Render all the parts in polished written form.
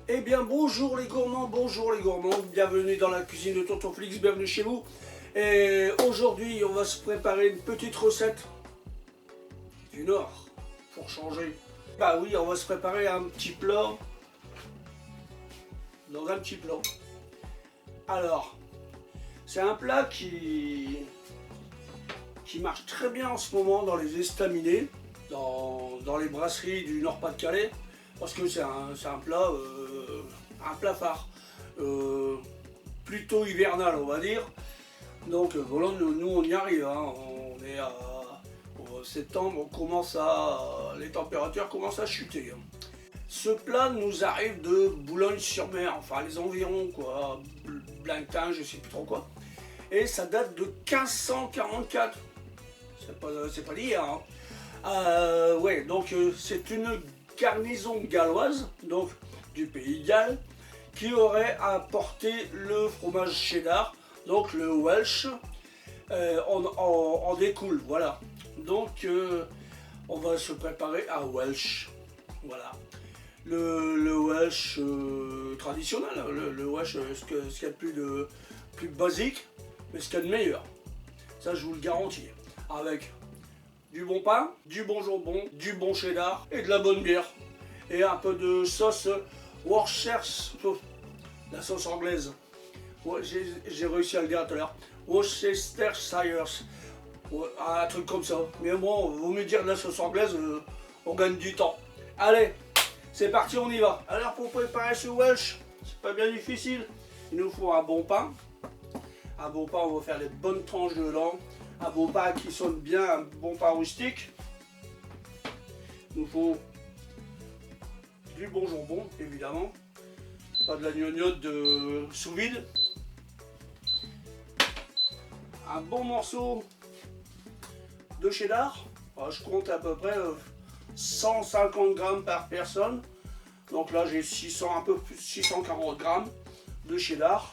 Eh bien bonjour les gourmands, bienvenue dans la cuisine de Tonton Félix, bienvenue chez vous. Et aujourd'hui on va se préparer une petite recette du Nord, pour changer. Bah oui, on va se préparer un petit plat, dans un petit plat. Alors, c'est un plat qui marche très bien en ce moment dans les estaminets, dans les brasseries du Nord-Pas-de-Calais, parce que c'est un plat phare, plutôt hivernal on va dire. Donc voilà, nous on y arrive, hein. On est au septembre, les températures commencent à chuter. Ce plat nous arrive de Boulogne-sur-Mer, enfin les environs quoi, Blanquin, je sais plus trop quoi. Et ça date de 1544. C'est pas d'hier. Hein. Ouais, donc c'est une garnison galloise, donc du pays de Galles, qui aurait apporté le fromage cheddar, donc le Welsh, en découle, voilà. Donc on va se préparer à Welsh, voilà. Le Welsh traditionnel, le Welsh, ce qu'il y a de plus basique, mais ce qu'il y a de meilleur. Ça, je vous le garantis. Avec du bon pain, du bon jambon, du bon cheddar et de la bonne bière. Et un peu de sauce Worcestershire, la sauce anglaise. Ouais, j'ai réussi à le dire tout à l'heure. Worcestershire, ouais, un truc comme ça. Mais bon, vaut mieux dire de la sauce anglaise, on gagne du temps. Allez, c'est parti, on y va. Alors pour préparer ce Welsh, c'est pas bien difficile. Il nous faut un bon pain. Un bon pain, on va faire des bonnes tranches dedans. Un bon pain qui sonne bien, un bon pain rustique. Il nous faut du bon jambon, évidemment. Pas de la gnognotte de sous vide. Un bon morceau de cheddar. Alors, je compte à peu près 150 grammes par personne. Donc là, j'ai un peu plus 640 grammes de cheddar.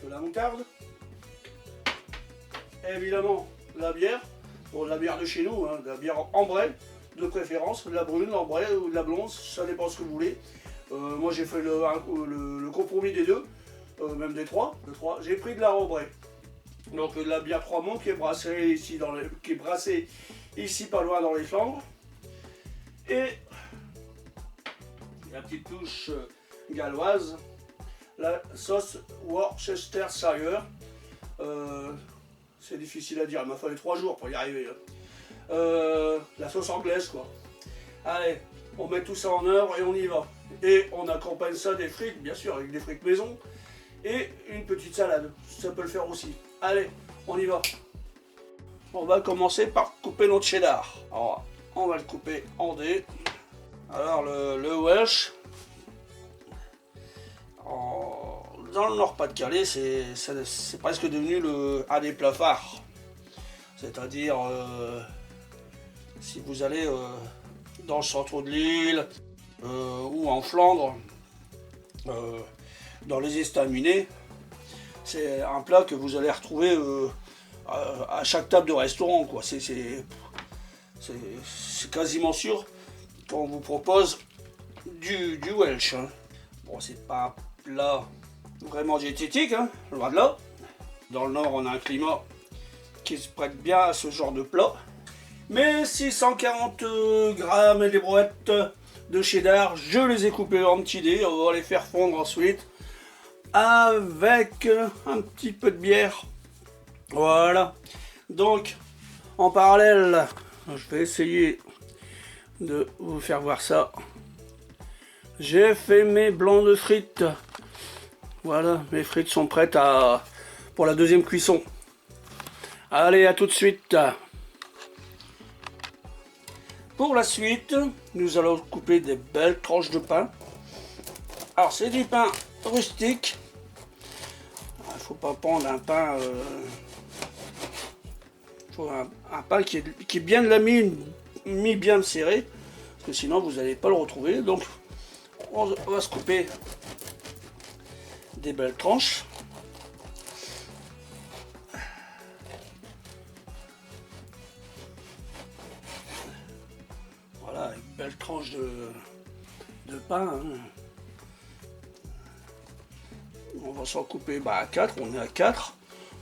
De la moutarde, et évidemment la bière, bon, la bière de chez nous, hein, de la bière ambrée de préférence, de la brune, l'ambrée ou de la blonde, ça dépend ce que vous voulez. Moi j'ai fait le compromis des deux, même des trois. J'ai pris de la ambrée, donc de la bière Trois Monts qui est brassée ici pas loin dans les Flandres, et la petite touche galloise. La sauce Worcestershire, c'est difficile à dire, il m'a fallu 3 jours pour y arriver. La sauce anglaise quoi. Allez, on met tout ça en œuvre et on y va. Et on accompagne ça des frites, bien sûr, avec des frites maison. Et une petite salade, ça peut le faire aussi. Allez, on y va. On va commencer par couper notre cheddar. Alors, on va le couper en dés. Alors le Welsh. Dans le Nord-Pas-de-Calais, c'est presque devenu un des plats phares. C'est-à-dire, si vous allez dans le centre de l'île ou en Flandre, dans les estaminets, c'est un plat que vous allez retrouver à chaque table de restaurant, quoi. C'est quasiment sûr qu'on vous propose du Welsh. Hein. Bon, c'est pas un plat vraiment diététique, hein, loin de là. Dans le Nord, on a un climat qui se prête bien à ce genre de plat. Mais 640 grammes et des brouettes de cheddar, je les ai coupés en petits dés. On va les faire fondre ensuite avec un petit peu de bière. Voilà. Donc, en parallèle, je vais essayer de vous faire voir ça. J'ai fait mes blancs de frites. Voilà, mes frites sont prêtes pour la deuxième cuisson. Allez, à tout de suite. Pour la suite, nous allons couper des belles tranches de pain. Alors, c'est du pain rustique. Il ne faut pas prendre un pain... faut un pain qui est bien de la mi bien serré. Parce que sinon, vous n'allez pas le retrouver. Donc, on va se couper des belles tranches. belle tranche de pain. Hein. On va s'en couper à 4, on est à 4.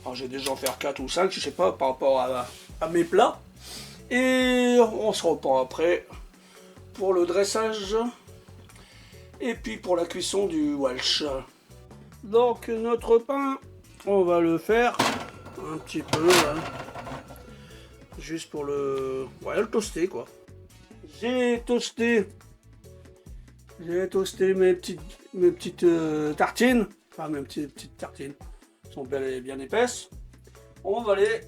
Alors j'ai déjà en faire 4 ou 5, je sais pas, par rapport à mes plats. Et on se reprend après pour le dressage et puis pour la cuisson du Welsh. Donc notre pain, on va le faire un petit peu, hein, juste pour le toaster quoi. J'ai toasté mes petites tartines, enfin mes petites tartines, elles sont bien épaisses. On va les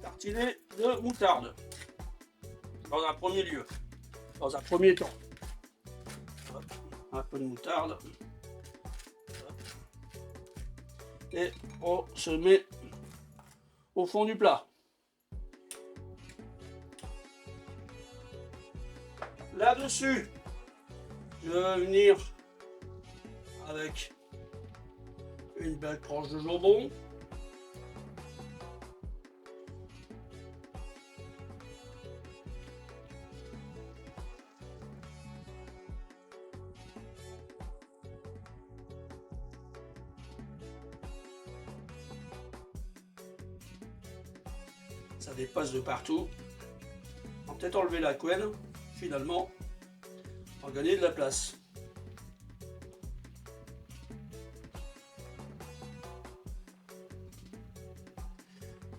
tartiner de moutarde dans un premier lieu, dans un premier temps. Hop, un peu de moutarde. Hop. Et on se met au fond du plat. Là-dessus, je vais venir avec une belle tranche de jambon. Ça dépasse de partout. On va peut-être enlever la couenne, finalement, pour gagner de la place.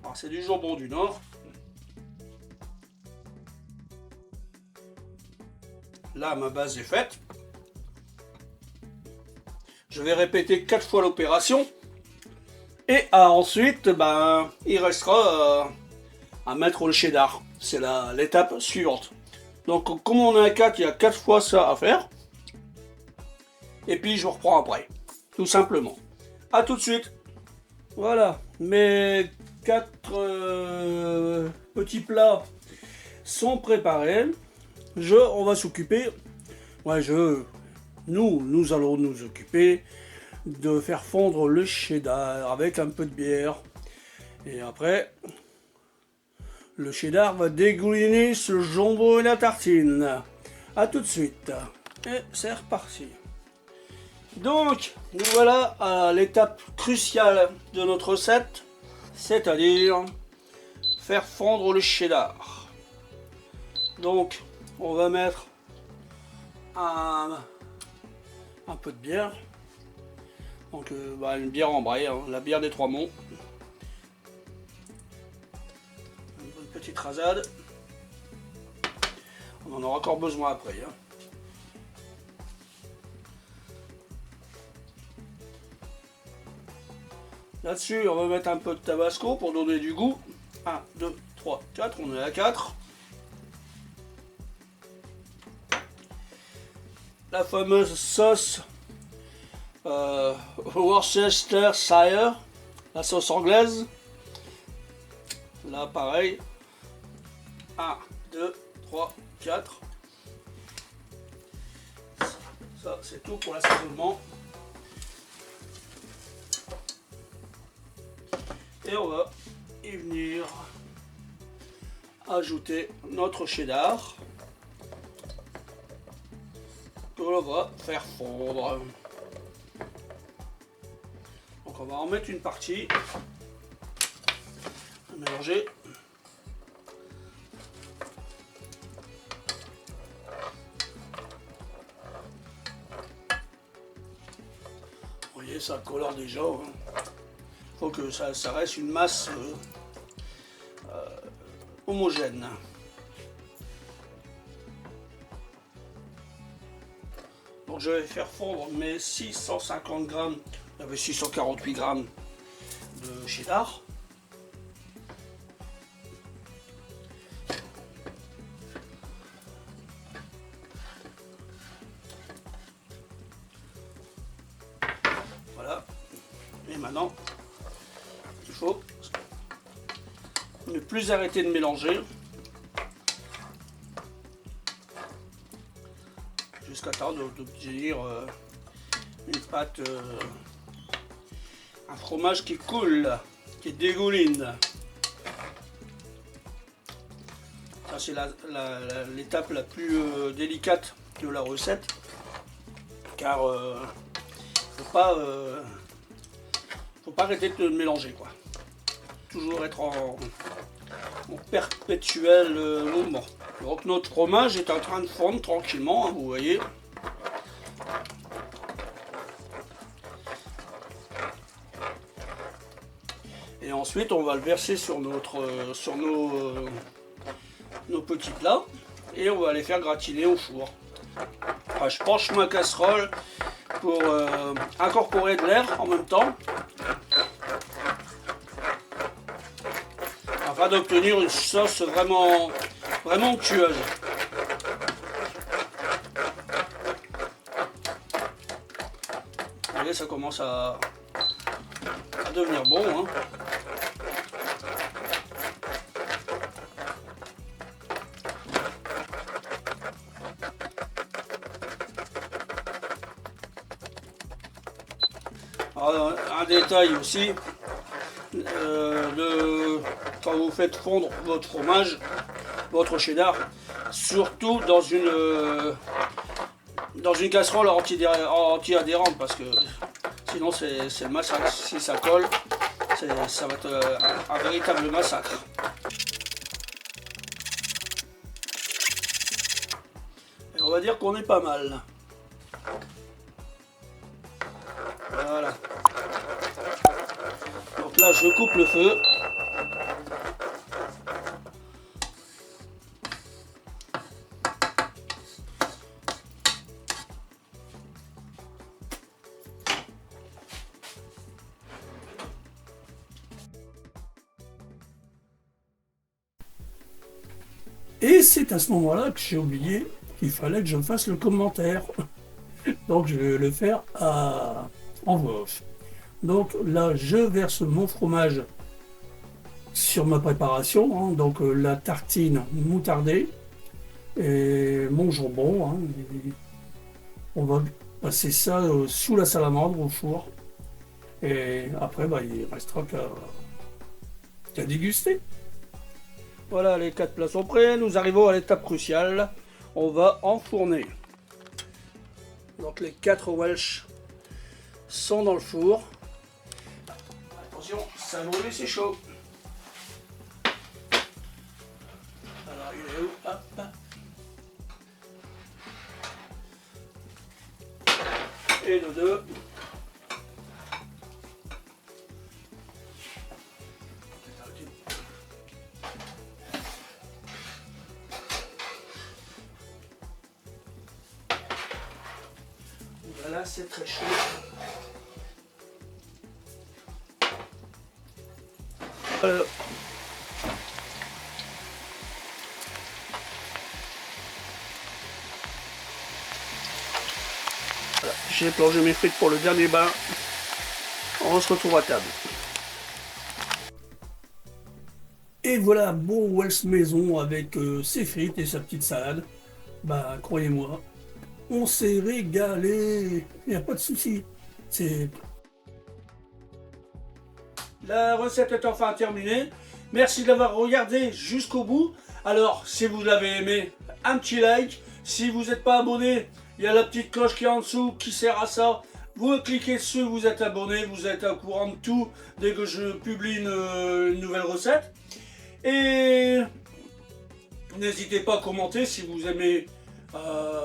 Alors c'est du jambon du Nord. Là, ma base est faite. Je vais répéter 4 fois l'opération. Et ensuite, il restera à mettre le cheddar. C'est l'étape suivante. Donc comme on est à 4, il y a 4 fois ça à faire. Et puis je reprends après. Tout simplement. A tout de suite. Voilà. Mes 4 petits plats sont préparés. On va s'occuper. Nous allons nous occuper de faire fondre le cheddar avec un peu de bière. Et après, le cheddar va dégouliner ce jambon et la tartine. A tout de suite. Et c'est reparti. Donc, nous voilà à l'étape cruciale de notre recette, c'est-à-dire faire fondre le cheddar. Donc, on va mettre un peu de bière. Donc, une bière en braille, hein, la bière des Trois Monts. Une petite rasade. On en aura encore besoin après. Hein. Là-dessus, on va mettre un peu de tabasco pour donner du goût. 1, 2, 3, 4. On est à 4. La fameuse sauce Worcestershire, la sauce anglaise. Là, pareil. 1, 2, 3, 4. Ça, c'est tout pour l'assaisonnement. Et on va y venir ajouter notre cheddar que l'on va faire fondre. Donc on va en mettre une partie, mélanger. Vous voyez, ça colore déjà. Hein. Faut que ça reste une masse homogène. Donc je vais faire fondre mes 650 grammes, il y avait 648 grammes de cheddar. Voilà. Et maintenant, il faut ne plus arrêter de mélanger jusqu'à temps d'obtenir une pâte, un fromage qui coule, qui dégouline. Ça, c'est l'étape la plus délicate de la recette, car faut pas arrêter de mélanger, quoi. Toujours être en perpétuel mouvement. Donc notre fromage est en train de fondre tranquillement, hein, vous voyez. Et ensuite on va le verser sur nos petits plats et on va les faire gratiner au four. Enfin, je penche ma casserole pour incorporer de l'air en même temps, afin d'obtenir une sauce vraiment onctueuse. Vous voyez, ça commence à devenir bon, hein. Alors, un détail aussi, quand vous faites fondre votre fromage, votre cheddar, surtout dans une casserole anti-adhérente, parce que sinon c'est le massacre. Si ça colle, ça va être un véritable massacre. Et on va dire qu'on est pas mal. Voilà. Donc là, je coupe le feu. Et c'est à ce moment-là que j'ai oublié qu'il fallait que je fasse le commentaire. Donc je vais le faire en voix off. Donc là, je verse mon fromage sur ma préparation, hein, donc la tartine moutardée et mon jambon, hein, et on va passer ça sous la salamandre au four. Et après, bah, il restera qu'à déguster. Voilà, les 4 plats sont prêts. Nous arrivons à l'étape cruciale. On va enfourner. Donc les 4 Welsh sont dans le four. Attention, ça brûle, c'est chaud. Alors il est où? Hop, hop. Et le 2. Voilà, c'est très chaud. Voilà. J'ai plongé mes frites pour le dernier bain. On se retrouve à table. Et voilà, bon Welsh maison avec ses frites et sa petite salade. Bah, croyez-moi, on s'est régalé. Il n'y a pas de souci. La recette est enfin terminée. Merci d'avoir regardé jusqu'au bout. Alors, si vous l'avez aimé, un petit like. Si vous n'êtes pas abonné, il y a la petite cloche qui est en dessous qui sert à ça. Vous cliquez dessus, vous êtes abonné, vous êtes au courant de tout dès que je publie une nouvelle recette. Et n'hésitez pas à commenter si vous aimez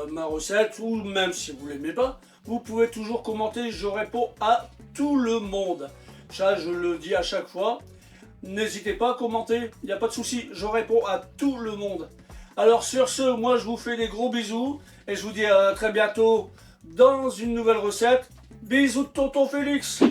ma recette, ou même si vous ne l'aimez pas. Vous pouvez toujours commenter, je réponds à tout le monde. Ça, je le dis à chaque fois. N'hésitez pas à commenter, il n'y a pas de souci, je réponds à tout le monde. Alors sur ce, moi je vous fais des gros bisous et je vous dis à très bientôt dans une nouvelle recette. Bisous de tonton Félix.